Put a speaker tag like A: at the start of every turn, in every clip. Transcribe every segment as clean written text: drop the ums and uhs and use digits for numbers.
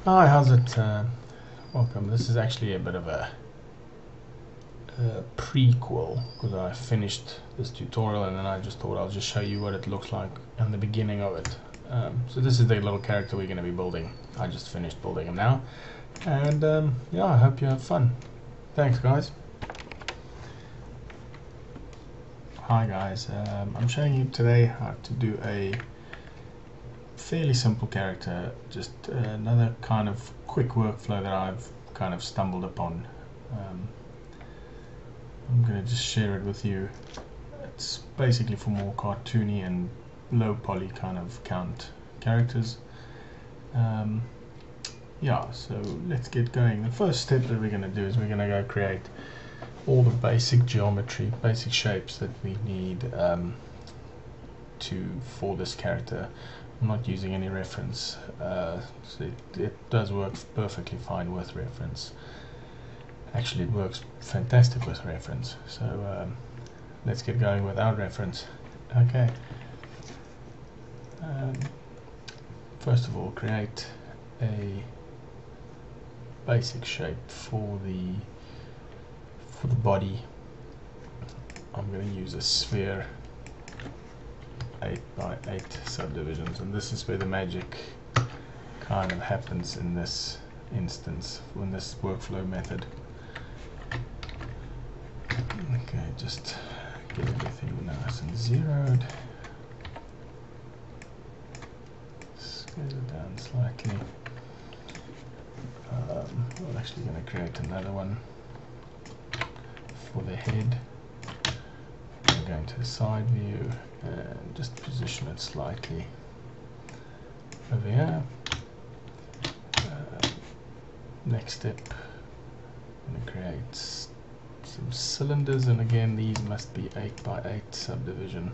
A: Hi, how's it? Welcome. This is actually a bit of a prequel because I finished this tutorial and then I just thought I'll just show you what it looks like in the beginning of it. So this is the little character we're going to be building. I just finished building him now, and yeah, I hope you have fun. Thanks, guys. Hi, guys. I'm showing you today how to do a fairly simple character, just another kind of quick workflow that I've kind of stumbled upon. I'm going to just share it with you. It's basically for more cartoony and low poly kind of count characters. Yeah, so let's get going. The first step that we're going to do is we're going to go create all the basic geometry, basic shapes that we need for this character. I'm not using any reference, so it does work perfectly fine with reference. Actually, it works fantastic with reference. So let's get going without reference. Okay. First of all, create a basic shape for the body. I'm going to use a sphere, 8 by 8 subdivisions, and this is where the magic kind of happens in this instance, in this workflow method. Okay, just get everything nice and zeroed. Scale it down slightly. We're actually going to create another one for the head. We're going to the side view and just position it slightly over here. Next step, I'm going to create some cylinders, and again these must be 8 by 8 subdivision.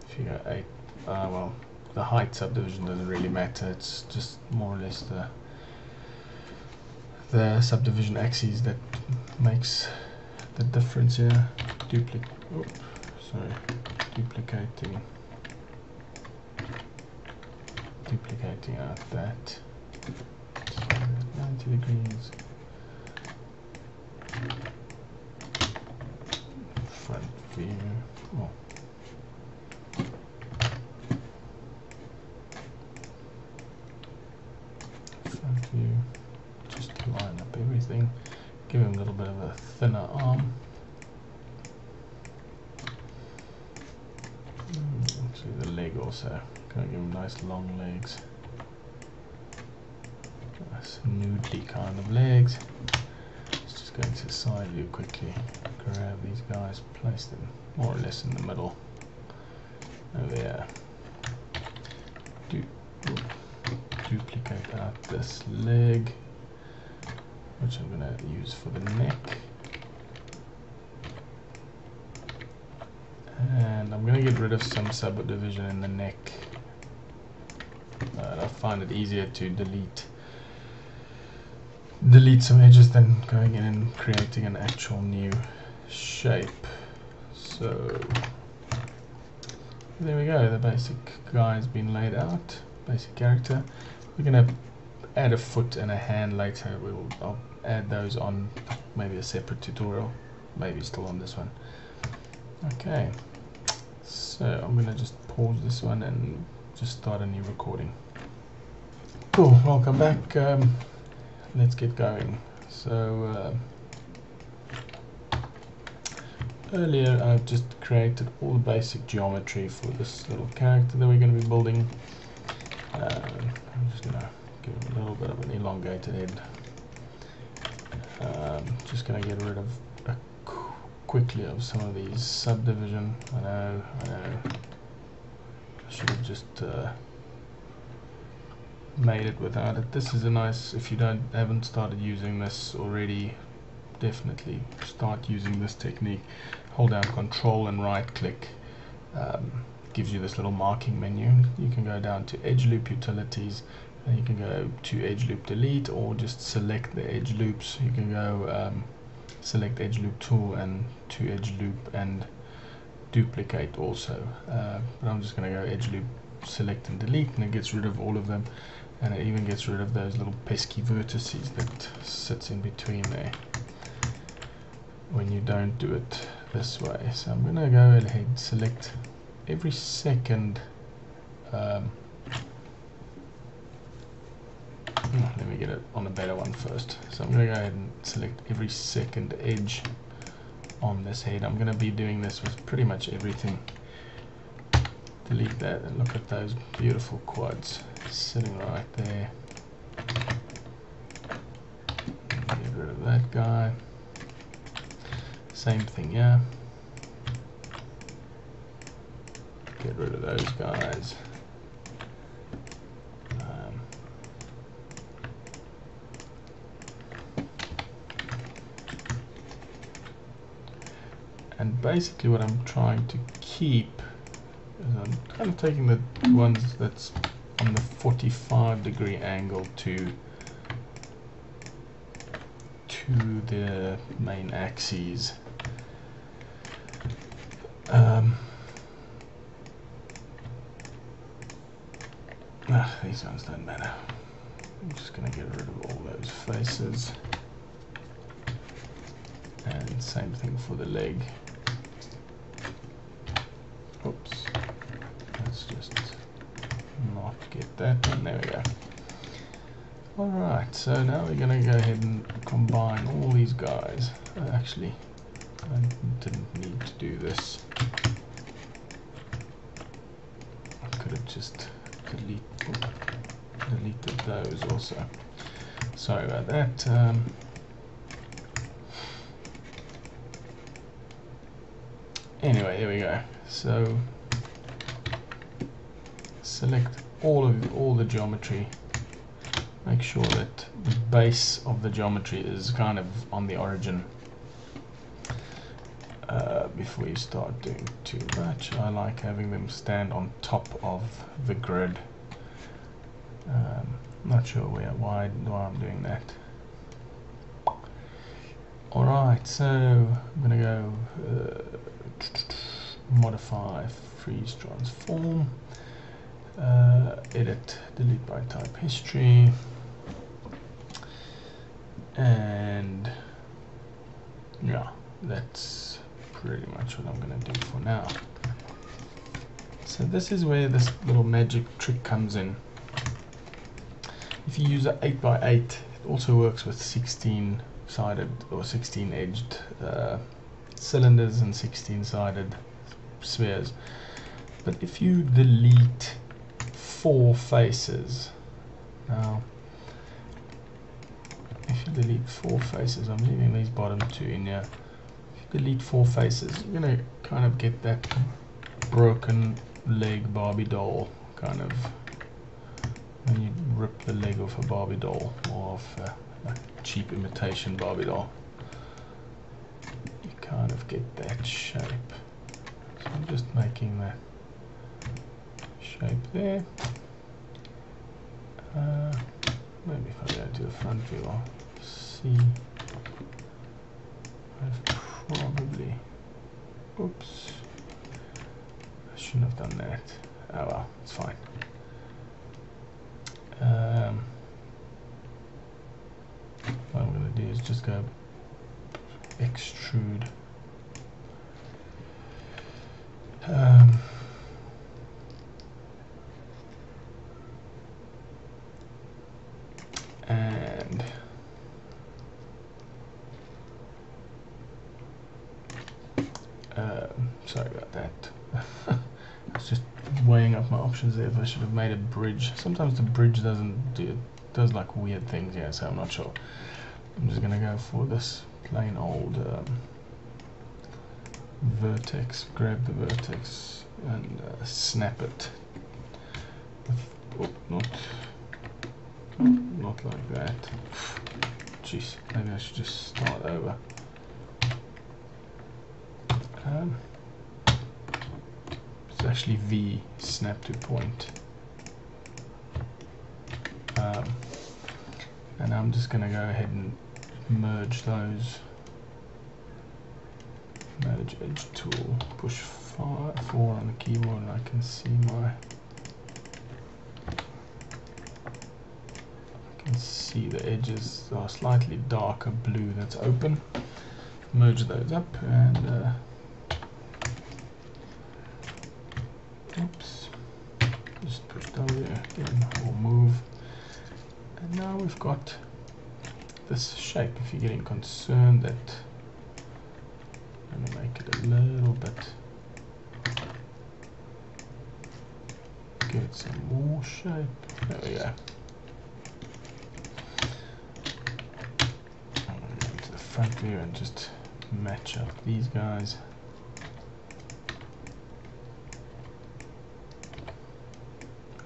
A: If you go 8, well, the height subdivision doesn't really matter, it's just more or less the subdivision axes that makes the difference here. Duplicating out that 90 degrees. Front view. Oh. Front view. Just to line up everything. Give him a little bit of a thinner arm. Actually, the leg also. Gonna give him nice long legs. Nice noodly kind of legs. Just going to the side view quickly. Grab these guys, place them more or less in the middle. Over there. Duplicate out this leg, which I'm going to use for the neck. And I'm going to get rid of some subdivision in the neck. I find it easier to delete some edges than going in and creating an actual new shape. So there we go, the basic guy has been laid out, basic character. We're going to add a foot and a hand later. I'll add those on maybe a separate tutorial, maybe still on this one. Okay, so I'm going to just pause this one and just start a new recording. Cool, welcome back. Let's get going. So earlier I've just created all the basic geometry for this little character that we're going to be building. I'm just going to give it a little bit of an elongated head. Just going to get rid of quickly of some of these subdivision. I know. I should have just made it without it. This is a nice, if you haven't started using this already, definitely start using this technique. Hold down Control and right click, gives you this little marking menu. You can go down to edge loop utilities, and you can go to edge loop delete, or just select the edge loops. You can go select edge loop tool and to edge loop and duplicate also, but I'm just going to go edge loop, select and delete, and it gets rid of all of them. and it even gets rid of those little pesky vertices that sits in between there when you don't do it this way. So I'm going to go ahead and select every second. Let me get it on a better one first. So I'm going to go ahead and select every second edge on this head. I'm going to be doing this with pretty much everything. Delete that and look at those beautiful quads sitting right there. Get rid of that guy. Same thing, yeah. Get rid of those guys. And basically what I'm trying to keep is I'm kind of taking the ones that's on the 45-degree angle to the main axes. These ones don't matter. I'm just going to get rid of all those faces. And same thing for the leg. Oops. Let's just not get that one. There we go. Alright, so now we're going to go ahead and combine all these guys. Actually, I didn't need to do this. I could have just deleted those also. Sorry about that. Anyway, here we go. So select all the geometry. Make sure that the base of the geometry is kind of on the origin before you start doing too much. I like having them stand on top of the grid. Not sure why I'm doing that. Alright, so I'm going to go modify, freeze, transform, edit, delete by type history, and yeah, that's pretty much what I'm going to do for now. So this is where this little magic trick comes in. If you use an 8x8, it also works with 16-sided or 16-edged cylinders and 16-sided spheres. But if you delete 4 faces, now if you delete 4 faces, I'm leaving these bottom 2 in here. If you delete 4 faces, you're going to kind of get that broken leg Barbie doll kind of. When you rip the leg off a Barbie doll or off a cheap imitation Barbie doll, you kind of get that shape. So I'm just making that shape there. Maybe if I go to the front view, I'll see. I've probably, oops, I shouldn't have done that. Oh well, it's fine. What I'm going to do is just go extrude. And sorry about that. I was just weighing up my options there. If I should have made a bridge. Sometimes the bridge doesn't do it, does like weird things, yeah, so I'm not sure. I'm just gonna go for this plain old vertex. Grab the vertex and snap it with, not like that. Jeez, maybe I should just start over. It's actually V, snap to point. And I'm just going to go ahead and merge those. Merge edge tool, push 4 on the keyboard, and I can see my see the edges are slightly darker blue that's open. Merge those up and oops, just push it over there again, we'll move. And now we've got this shape. If you're getting concerned that I'm going to make it a little bit, give it some more shape. There we go. I'm going to go to the front view and just match up these guys.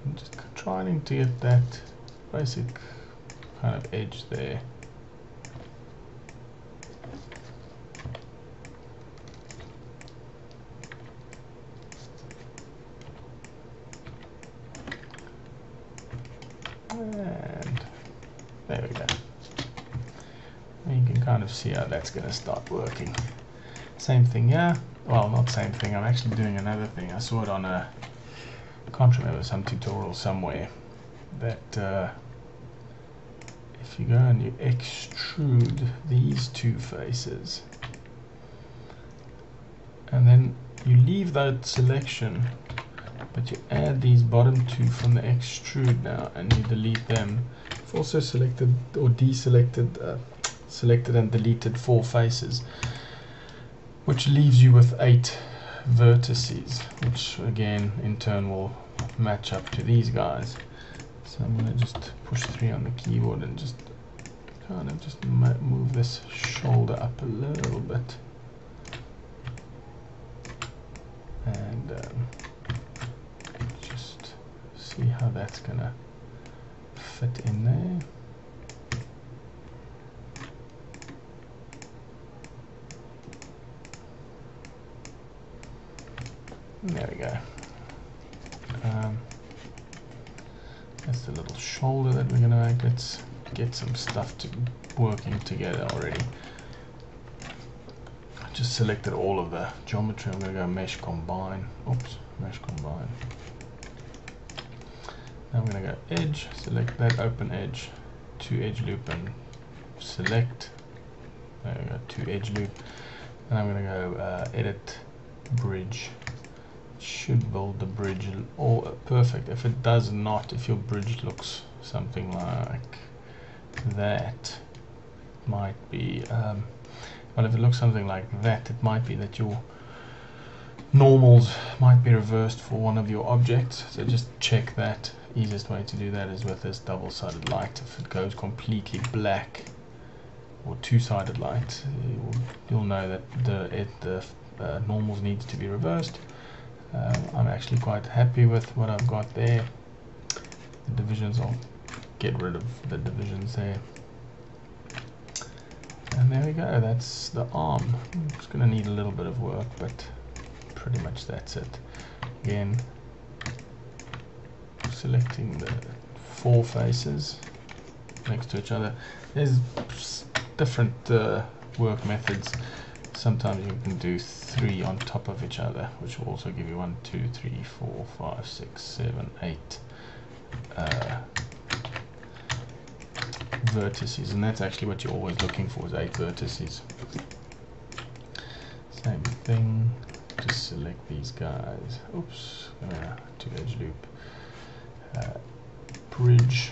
A: I'm just trying to get that basic kind of edge there. And there we go. And you can kind of see how that's going to start working. Same thing here. Well, not same thing. I'm actually doing another thing. I saw it on a, I can't remember, some tutorial somewhere, that if you go and you extrude these two faces and then you leave that selection, but you add these bottom two from the extrude now and you delete them. I've also selected or deselected, selected and deleted 4 faces, which leaves you with 8 vertices, which again in turn will match up to these guys. So I'm going to just push 3 on the keyboard and just kind of just move this shoulder up a little bit. And just see how that's going to fit in there. There we go. That's the little shoulder that we're going to make. Let's get some stuff working together already. I just selected all of the geometry. I'm going to go mesh combine. Oops, mesh combine. Now I'm going to go edge, select that open edge, 2 edge loop and select. There we go, 2 edge loop. And I'm going to go edit bridge. Should build the bridge all perfect. If it does not, if your bridge looks something like that, might be well, if it looks something like that, it might be that your normals might be reversed for one of your objects. So just check that. Easiest way to do that is with this double-sided light. If it goes completely black or two-sided light, you'll know that the normals needs to be reversed. I'm actually quite happy with what I've got there. The divisions, I'll get rid of the divisions there. And there we go, that's the arm. It's going to need a little bit of work, but pretty much that's it. Again, selecting the 4 faces next to each other. There's different work methods. Sometimes you can do 3 on top of each other, which will also give you 1, 2, 3, 4, 5, 6, 7, 8 vertices, and that's actually what you're always looking for, is 8 vertices. Same thing, just select these guys. Oops, 2 edge loop, bridge.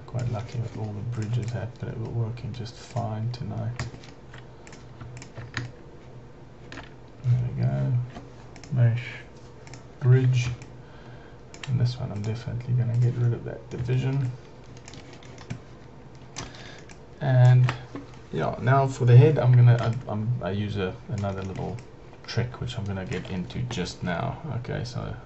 A: Quite lucky with all the bridges happening, it were working just fine tonight. There we go, mesh, bridge, and this one I'm definitely going to get rid of that division. And yeah, now for the head, I use another little trick which I'm going to get into just now. Okay, so